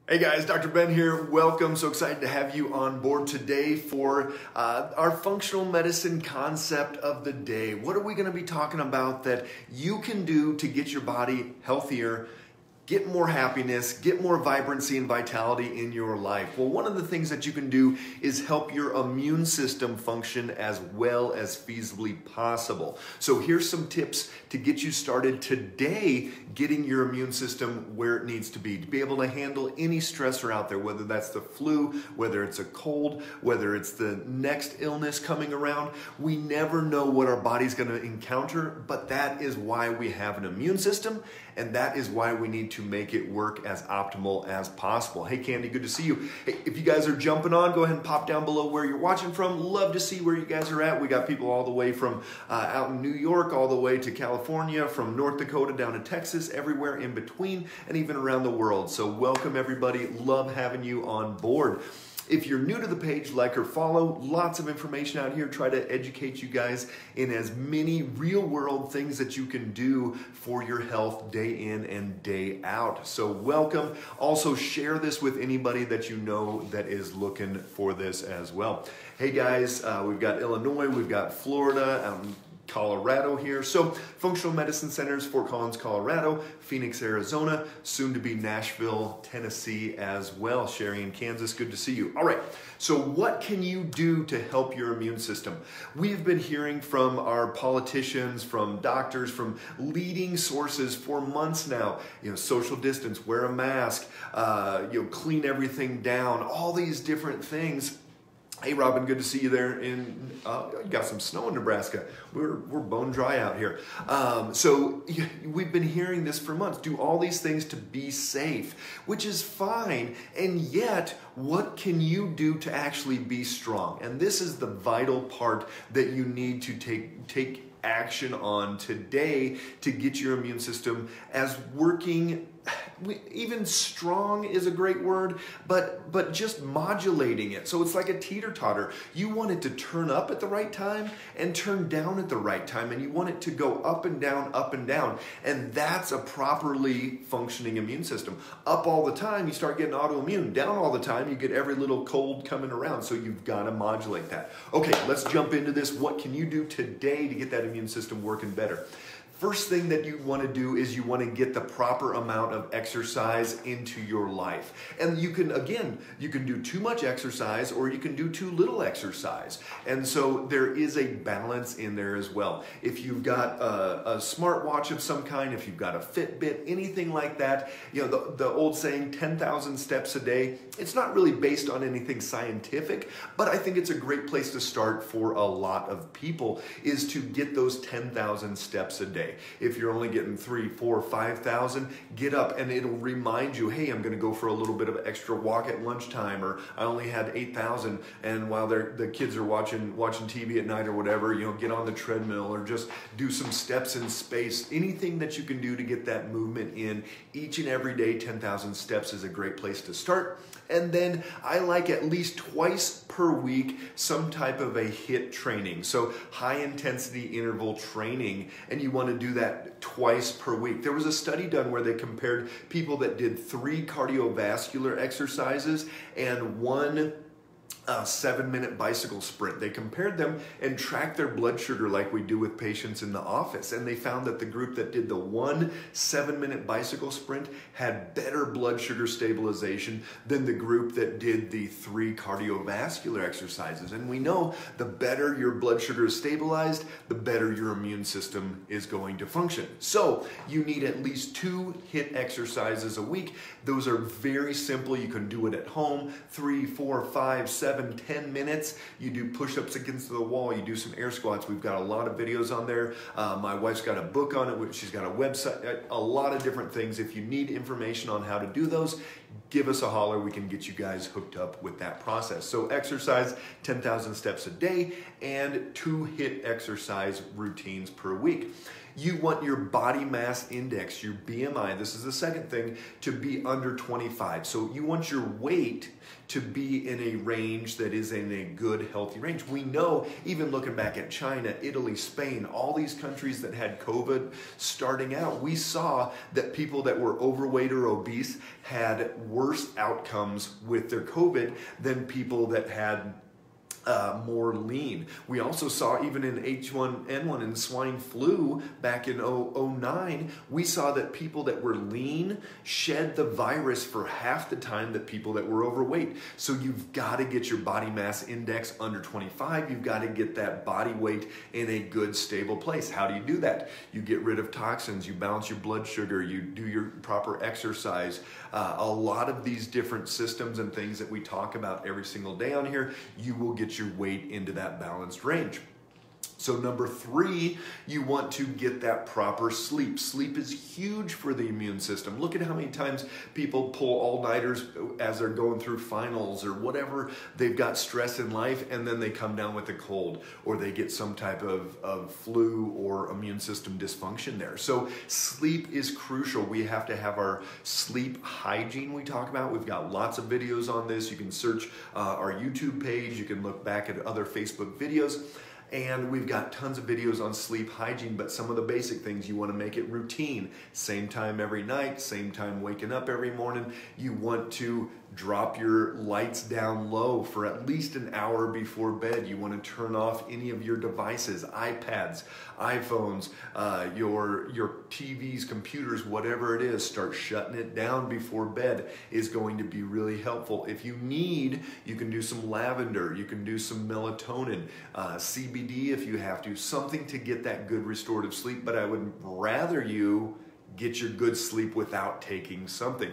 Hey guys, Dr. Ben here. Welcome. So excited to have you on board today for our functional medicine concept of the day. What are we going to be talking about that you can do to get your body healthier, get more happiness, get more vibrancy and vitality in your life? Well, one of the things that you can do is help your immune system function as well as feasibly possible. So here's some tips to get you started today getting your immune system where it needs to be able to handle any stressor out there, whether that's the flu, whether it's a cold, whether it's the next illness coming around. We never know what our body's going to encounter, but that is why we have an immune system, and that is why we need to make it work as optimal as possible. Hey Candy, good to see you. Hey, if you guys are jumping on, go ahead and pop down below where you're watching from. Love to see where you guys are at. We got people all the way from out in New York, all the way to California, from North Dakota down to Texas, everywhere in between, and even around the world. So welcome everybody. Love having you on board. If you're new to the page, like or follow. Lots of information out here. Try to educate you guys in as many real world things that you can do for your health day in and day out. So welcome. Also share this with anybody that you know that is looking for this as well. Hey guys, we've got Illinois, we've got Florida, Colorado here. So Functional Medicine Centers, Fort Collins, Colorado, Phoenix, Arizona, soon to be Nashville, Tennessee as well. Sherry in Kansas, good to see you. All right, so what can you do to help your immune system? We've been hearing from our politicians, from doctors, from leading sources for months now, social distance, wear a mask, clean everything down, all these different things. Hey Robin, good to see you there in, you got some snow in Nebraska. We're bone dry out here. So we've been hearing this for months. Do all these things to be safe, which is fine. And yet, what can you do to actually be strong? And this is the vital part that you need to take action on today to get your immune system as working. Even strong is a great word, but just modulating it. So it's like a teeter-totter. You want it to turn up at the right time and turn down at the right time, and you want it to go up and down, up and down. And that's a properly functioning immune system. Up all the time, you start getting autoimmune. Down all the time, you get every little cold coming around. So you've got to modulate that. Okay, let's jump into this. What can you do today to get that immune system working better? First thing that you want to do is you want to get the proper amount of exercise into your life. And you can do too much exercise or you can do too little exercise. And so there is a balance in there as well. If you've got a smartwatch of some kind, if you've got a Fitbit, anything like that, the old saying 10,000 steps a day, it's not really based on anything scientific, but I think it's a great place to start for a lot of people is to get those 10,000 steps a day. If you're only getting 3, 4, 5,000, get up and it'll remind you, hey, I'm going to go for a little bit of extra walk at lunchtime, or I only had 8,000, and while the kids are watching TV at night or whatever, get on the treadmill or just do some steps in space. Anything that you can do to get that movement in each and every day. 10,000 steps is a great place to start. And then I like at least twice per week some type of a HIIT training. So high intensity interval training, and you want to do that twice per week. There was a study done where they compared people that did 3 cardiovascular exercises and 1 7-minute bicycle sprint. They compared them and tracked their blood sugar like we do with patients in the office. And they found that the group that did the 1 7-minute bicycle sprint had better blood sugar stabilization than the group that did the 3 cardiovascular exercises. And we know the better your blood sugar is stabilized, the better your immune system is going to function. So you need at least 2 HIIT exercises a week. Those are very simple. You can do it at home, 3, 4, 5, 7, 10 minutes. You do push-ups against the wall. You do some air squats. We've got a lot of videos on there. My wife's got a book on it. She's got a website, a lot of different things. If you need information on how to do those, give us a holler. We can get you guys hooked up with that process. So exercise 10,000 steps a day and 2 HIIT exercise routines per week. You want your body mass index, your BMI, this is the second thing, to be under 25. So you want your weight to be in a range that is in a good, healthy range. We know, even looking back at China, Italy, Spain, all these countries that had COVID starting out, we saw that people that were overweight or obese had worse outcomes with their COVID than people that had more lean. We also saw, even in H1N1 and swine flu back in 2009, we saw that people that were lean shed the virus for half the time that people that were overweight. So you've got to get your body mass index under 25. You've got to get that body weight in a good, stable place. How do you do that? You get rid of toxins, you balance your blood sugar, you do your proper exercise. A lot of these different systems and things that we talk about every single day on here, you will get your weight into that balanced range. So number 3, you want to get that proper sleep. Sleep is huge for the immune system. Look at how many times people pull all-nighters as they're going through finals or whatever. They've got stress in life, and then they come down with a cold, or they get some type of flu or immune system dysfunction there. So sleep is crucial. We have to have our sleep hygiene we talk about. We've got lots of videos on this. You can search our YouTube page. You can look back at other Facebook videos. And we've got tons of videos on sleep hygiene, but some of the basic things, you want to make it routine. Same time every night, same time waking up every morning. You want to drop your lights down low for at least an hour before bed. You want to turn off any of your devices, iPads, iPhones, your TVs, computers, whatever it is. Start shutting it down before bed is going to be really helpful. If you need, you can do some lavender, you can do some melatonin, CBD if you have to, something to get that good restorative sleep, but I would rather you get your good sleep without taking something.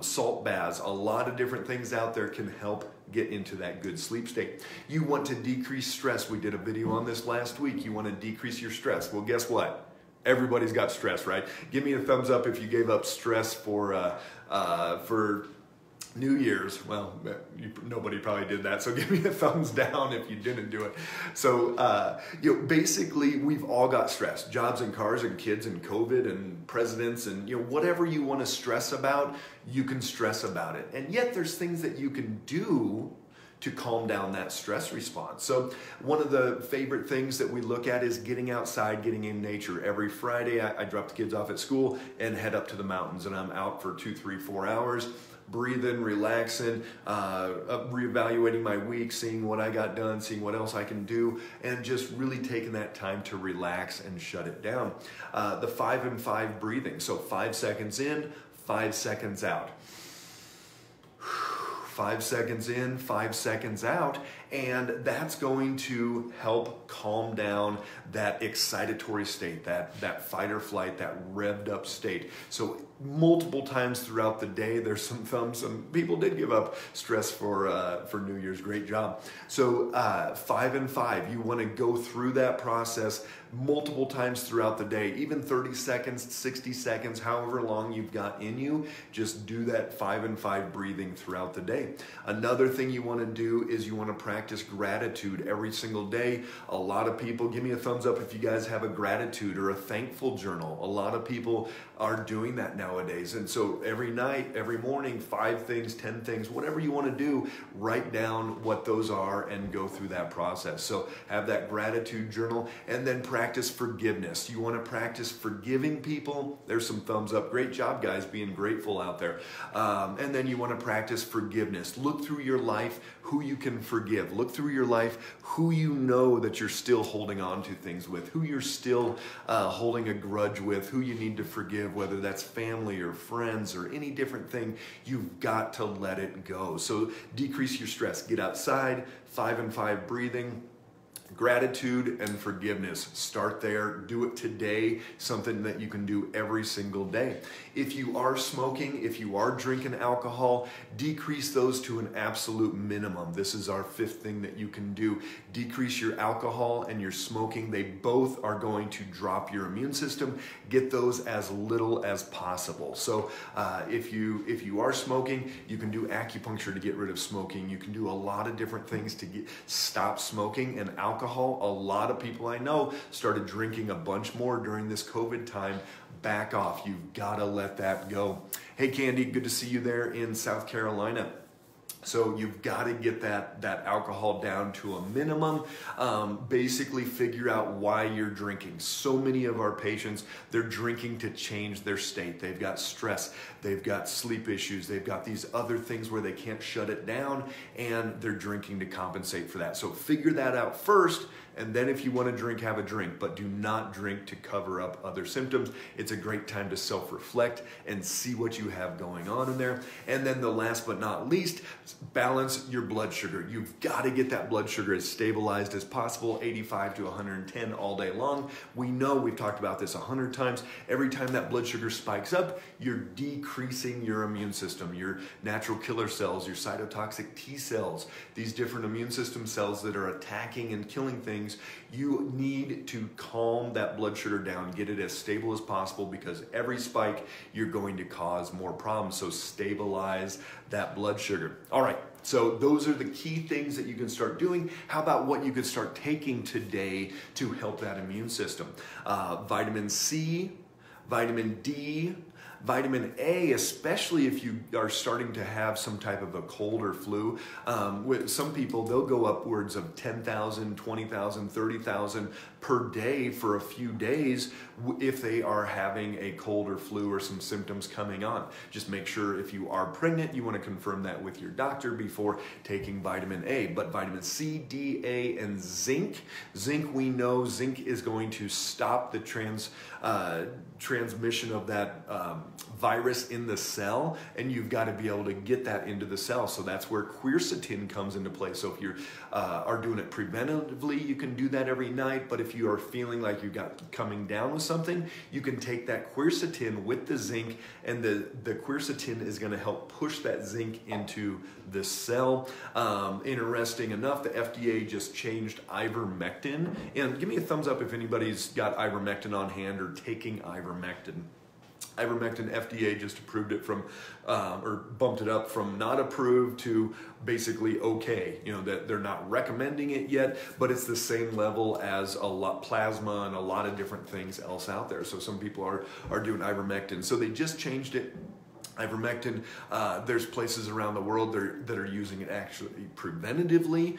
Salt baths, a lot of different things out there can help get into that good sleep state. You want to decrease stress. We did a video on this last week. You want to decrease your stress. Well, guess what? Everybody's got stress, right? Give me a thumbs up if you gave up stress for New Year's. Well, nobody probably did that, so give me a thumbs down if you didn't do it. So, basically, we've all got stress. Jobs and cars and kids and COVID and presidents and, whatever you want to stress about, you can stress about it. And yet there's things that you can do to calm down that stress response. So one of the favorite things that we look at is getting outside, getting in nature. Every Friday, I drop the kids off at school and head up to the mountains, and I'm out for 2, 3, 4 hours. Breathing, relaxing, reevaluating my week, seeing what I got done, seeing what else I can do, and just really taking that time to relax and shut it down. The 5 and 5 breathing. So 5 seconds in, 5 seconds out. 5 seconds in, 5 seconds out, and that's going to help calm down that excitatory state, that fight or flight, that revved up state. So multiple times throughout the day, there's some people did give up stress for New Year's. Great job. So 5 and 5, you want to go through that process multiple times throughout the day, even 30 seconds, 60 seconds, however long you've got in you, just do that 5 and 5 breathing throughout the day. Another thing you want to do is you want to practice gratitude every single day. A lot of people, give me a thumbs up if you guys have a gratitude or a thankful journal. A lot of people are doing that nowadays. And so every night, every morning, 5 things, 10 things, whatever you want to do, write down what those are and go through that process. So have that gratitude journal, and then practice forgiveness. You want to practice forgiving people. There's some thumbs up. Great job, guys, being grateful out there. And then you want to practice forgiveness. Look through your life who you can forgive. Look through your life who you know that you're still holding on to things with, who you're still holding a grudge with, who you need to forgive, whether that's family or friends or any different thing. You've got to let it go. So decrease your stress. Get outside, 5 and 5 breathing. Gratitude and forgiveness. Start there. Do it today. Something that you can do every single day. If you are smoking, if you are drinking alcohol, decrease those to an absolute minimum. This is our 5th thing that you can do. Decrease your alcohol and your smoking. They both are going to drop your immune system. Get those as little as possible. So if you are smoking, you can do acupuncture to get rid of smoking. You can do a lot of different things to stop smoking, and alcohol alcohol. A lot of people I know started drinking a bunch more during this COVID time. Back off. You've got to let that go. Hey, Candy, good to see you there in South Carolina. So you've got to get that alcohol down to a minimum. Basically figure out why you're drinking. So many of our patients, they're drinking to change their state. They've got stress, they've got sleep issues, they've got these other things where they can't shut it down, and they're drinking to compensate for that. So figure that out first, and then if you want to drink, have a drink, but do not drink to cover up other symptoms. It's a great time to self-reflect and see what you have going on in there. And then the last but not least, balance your blood sugar. You've got to get that blood sugar as stabilized as possible, 85 to 110 all day long. We know, we've talked about this 100 times, every time that blood sugar spikes up, you're decreasing your immune system, your natural killer cells, your cytotoxic T cells, these different immune system cells that are attacking and killing things. You need to calm that blood sugar down, get it as stable as possible, because every spike you're going to cause more problems. So stabilize that blood sugar. All right, so those are the key things that you can start doing. How about what you could start taking today to help that immune system? Vitamin C, vitamin D, vitamin A, especially if you are starting to have some type of a cold or flu. With some people, they'll go upwards of 10,000, 20,000, 30,000 per day for a few days if they are having a cold or flu or some symptoms coming on. Just make sure if you are pregnant, you want to confirm that with your doctor before taking vitamin A. But vitamin C, D, A, and zinc. Zinc, we know zinc is going to stop the transmission of that virus in the cell, and you've got to be able to get that into the cell. So that's where quercetin comes into play. So if you are doing it preventatively, you can do that every night. But if you are feeling like you got coming down with something, you can take that quercetin with the zinc, and the quercetin is going to help push that zinc into the cell. Interesting enough, the FDA just changed ivermectin. And give me a thumbs up if anybody's got ivermectin on hand or taking ivermectin. Ivermectin, FDA just approved it from, or bumped it up from not approved to basically okay. You know, that they're not recommending it yet, but it's the same level as a lot plasma and a lot of different things else out there. So some people are doing ivermectin. So they just changed it. Ivermectin, there's places around the world that are using it actually preventatively.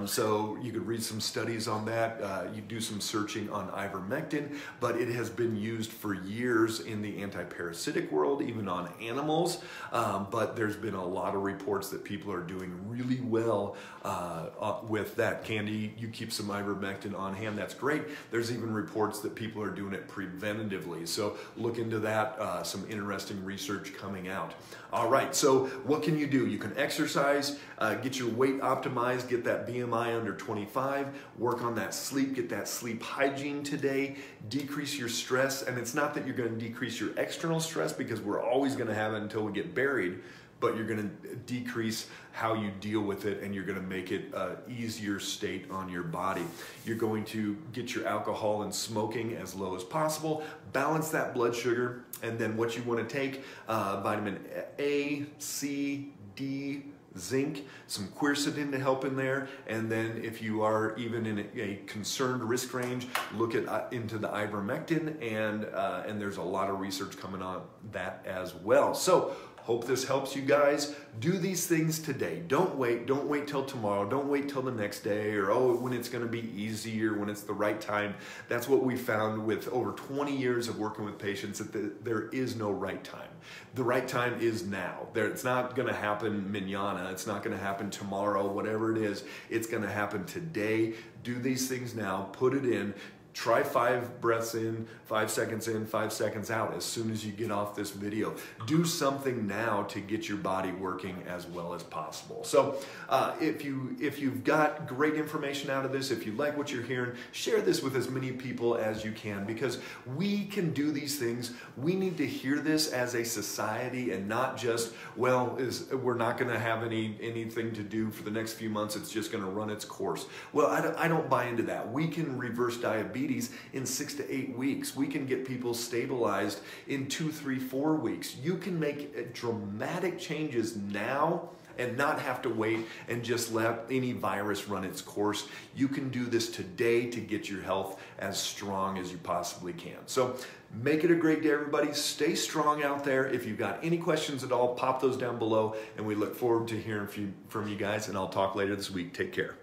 So you could read some studies on that. You do some searching on ivermectin, but it has been used for years in the anti-parasitic world, even on animals. But there's been a lot of reports that people are doing really well with that. Candy, you keep some ivermectin on hand. That's great. There's even reports that people are doing it preventatively. So look into that. Some interesting research coming out. All right, so what can you do? You can exercise, get your weight optimized, get that BMI under 25, work on that sleep, get that sleep hygiene today, decrease your stress. And it's not that you're going to decrease your external stress, because we're always going to have it until we get buried, but you're going to decrease how you deal with it, and you're going to make it an easier state on your body. You're going to get your alcohol and smoking as low as possible, balance that blood sugar, and then what you want to take, vitamin A, C, D, zinc, some quercetin to help in there, and then if you are even in a concerned risk range, look at into the ivermectin, and there's a lot of research coming on that as well. So hope this helps you guys. Do these things today. Don't wait till tomorrow. Don't wait till the next day, or when it's going to be easy, or when it's the right time. That's what we found with over 20 years of working with patients, that there is no right time. The right time is now. It's not going to happen mañana. It's not going to happen tomorrow, whatever it is. It's going to happen today. Do these things now. Put it in. Try 5 breaths in, 5 seconds in, 5 seconds out as soon as you get off this video. Do something now to get your body working as well as possible. So if you've got great information out of this, if you like what you're hearing, share this with as many people as you can, because we can do these things. We need to hear this as a society, and not just, well, we're not going to have anything to do for the next few months. It's just going to run its course. Well, I don't buy into that. We can reverse diabetes in 6 to 8 weeks. We can get people stabilized in 2, 3, 4 weeks. You can make dramatic changes now and not have to wait and just let any virus run its course. You can do this today to get your health as strong as you possibly can. So make it a great day, everybody. Stay strong out there. If you've got any questions at all, pop those down below, and we look forward to hearing from you guys, and I'll talk later this week. Take care.